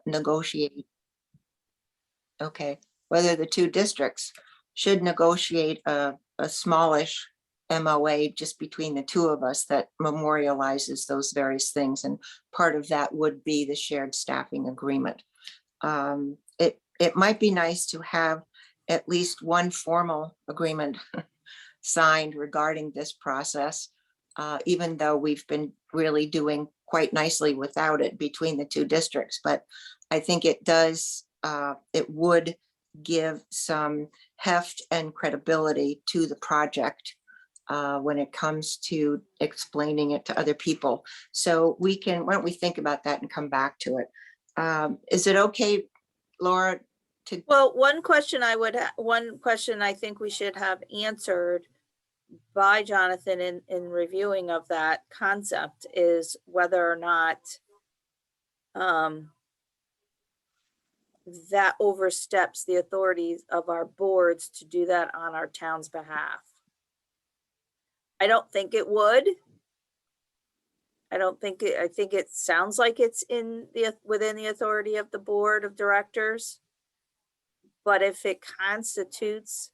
negotiate. Okay, whether the two districts should negotiate a smallish MOA just between the two of us that memorializes those various things. And part of that would be the shared staffing agreement. It might be nice to have at least one formal agreement signed regarding this process, even though we've been really doing quite nicely without it between the two districts. But I think it does, it would give some heft and credibility to the project when it comes to explaining it to other people. So we can, why don't we think about that and come back to it? Is it okay, Laura? Well, one question I think we should have answered by Jonathan in reviewing of that concept is whether or not that oversteps the authorities of our boards to do that on our town's behalf. I don't think it would. I think it sounds like it's within the authority of the board of directors. But if it constitutes,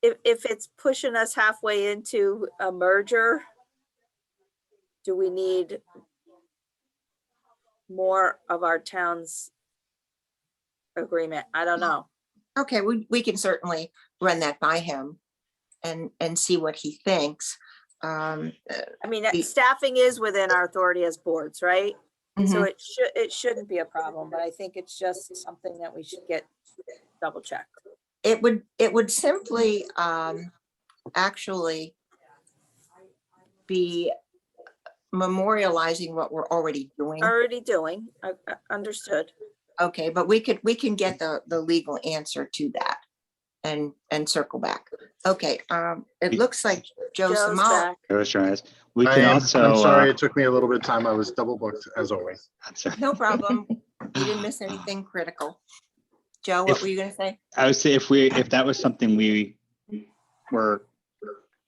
if it's pushing us halfway into a merger, do we need more of our town's agreement? I don't know. Okay, we can certainly run that by him and see what he thinks. I mean, staffing is within our authority as boards, right? So it shouldn't be a problem, but I think it's just something that we should get double checked. It would simply actually be memorializing what we're already doing. Understood. Okay, but we can get the legal answer to that and circle back. Okay, it looks like Joe's back. I was trying to. We can also. I'm sorry, it took me a little bit of time. I was double booked as always. No problem. You didn't miss anything critical. Joe, what were you going to say? I would say if that was something we were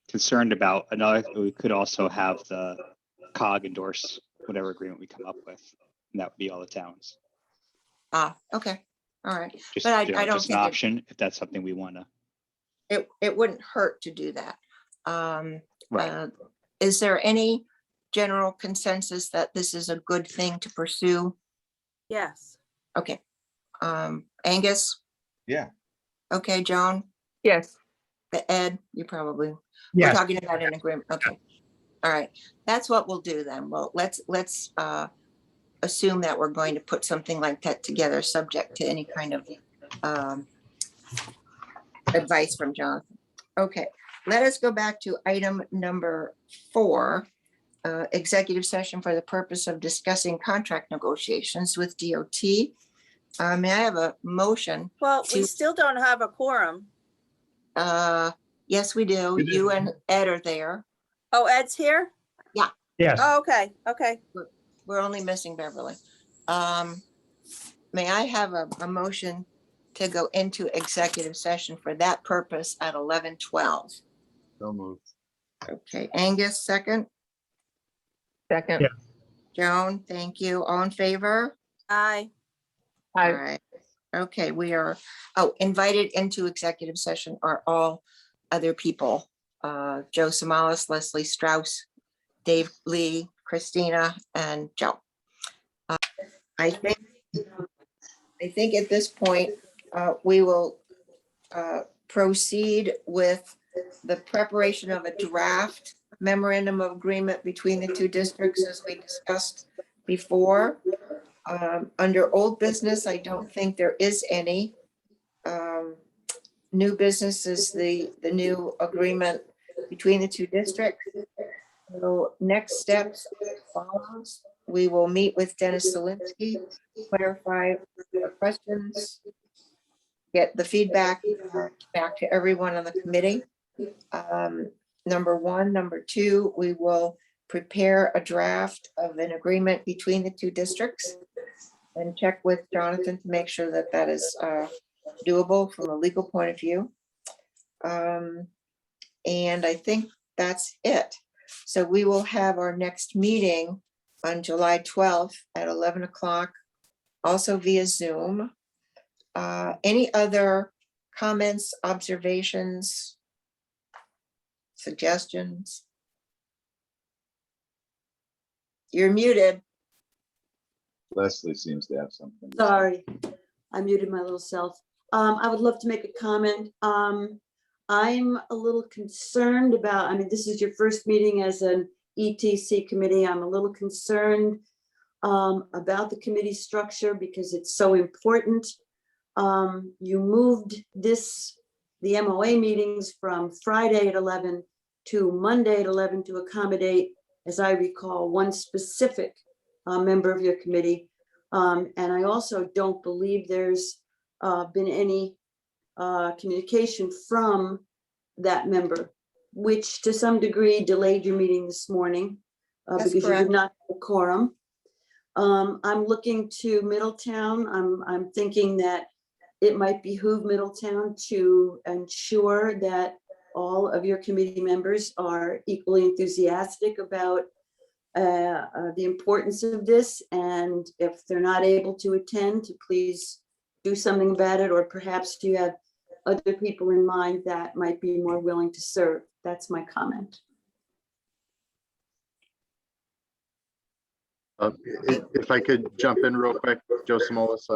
concerned about, we could also have the COG endorse whatever agreement we come up with, and that would be all the towns. Okay, all right. Just, but I don't just think an option if that's something we want to. It wouldn't hurt to do that. Right. Is there any general consensus that this is a good thing to pursue? Yes. Okay. Angus? Yeah. Okay, Joan? Yes. Ed, you probably, Yes. we're talking about an agreement. Okay. All right. That's what we'll do then. Well, let's assume that we're going to put something like that together, subject to any kind of advice from Jonathan. Okay, let us go back to item number 4, executive session for the purpose of discussing contract negotiations with DOT. May I have a motion? Well, we still don't have a quorum. Yes, we do. You and Ed are there. Oh, Ed's here? Yeah. Yes. Oh, okay. Okay. We're only missing Beverly. May I have a motion to go into executive session for that purpose at 11:12? So moved. Okay, Angus, second. Second. Yeah. Joan, thank you. All in favor? Aye. All Aye. right. Okay, we are, invited into executive session are all other people. Joe Samalas, Leslie Strauss, Dave Lee, Christina, and Joe. I think at this point, we will proceed with the preparation of a draft memorandum of agreement between the two districts as we discussed before. Under old business, I don't think there is any. New business is the new agreement between the two districts. So next steps follows. We will meet with Dennis Zielinski, clarify the questions, get the feedback back to everyone on the committee. Number 1. Number 2, we will prepare a draft of an agreement between the two districts and check with Jonathan to make sure that that is doable from a legal point of view. And I think that's it. So we will have our next meeting on July 12th at 11 o'clock, also via Zoom. Any other comments, observations, suggestions? You're muted. Leslie seems to have something. Sorry, I muted my little self. I would love to make a comment. I'm a little concerned about, I mean, this is your first meeting as an ETC committee. I'm a little concerned about the committee structure because it's so important. You moved the MOA meetings from Friday at 11 to Monday at 11 to accommodate, as I recall, one specific member of your committee. And I also don't believe there's been any communication from that member, which to some degree delayed your meeting this morning That's because you correct. did not have a quorum. I'm looking to Middletown. I'm thinking that it might behoove Middletown to ensure that all of your committee members are equally enthusiastic about the importance of this. And if they're not able to attend, to please do something about it, or perhaps you have other people in mind that might be more willing to serve. That's my comment. If I could jump in real quick, Joe Simolis,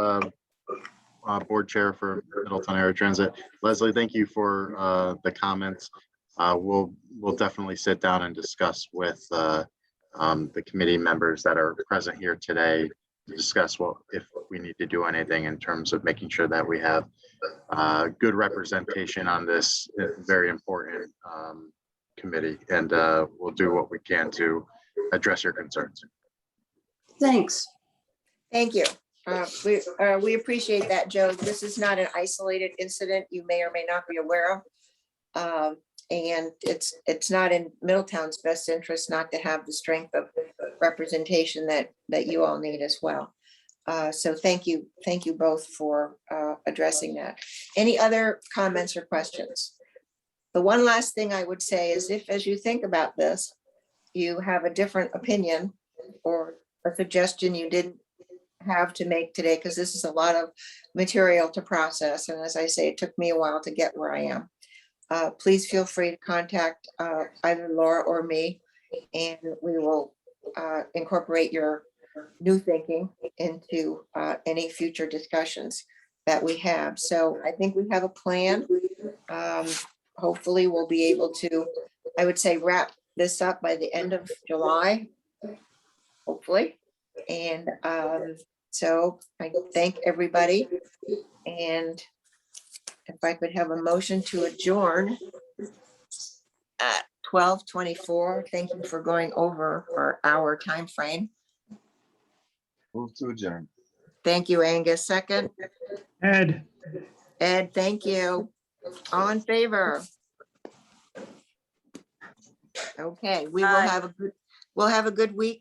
Board Chair for Middletown Area Transit. Leslie, thank you for the comments. We'll definitely sit down and discuss with the committee members that are present here today to discuss if we need to do anything in terms of making sure that we have good representation on this very important committee, and we'll do what we can to address your concerns. Thanks. Thank you. We appreciate that, Joe. This is not an isolated incident you may or may not be aware of. And it's not in Middletown's best interest not to have the strength of representation that you all need as well. So thank you both for addressing that. Any other comments or questions? The one last thing I would say is, if as you think about this, you have a different opinion or a suggestion you didn't have to make today, because this is a lot of material to process. And as I say, it took me a while to get where I am. Please feel free to contact either Laura or me, and we will incorporate your new thinking into any future discussions that we have. So I think we have a plan. Hopefully we'll be able to, I would say, wrap this up by the end of July, hopefully. And so I thank everybody, and if I could have a motion to adjourn at 12:24. Thank you for going over our time frame. Move to adjourn. Thank you, Angus. Second, Ed, Ed, thank you. All in favor? Okay, we will Aye. we'll have a good week.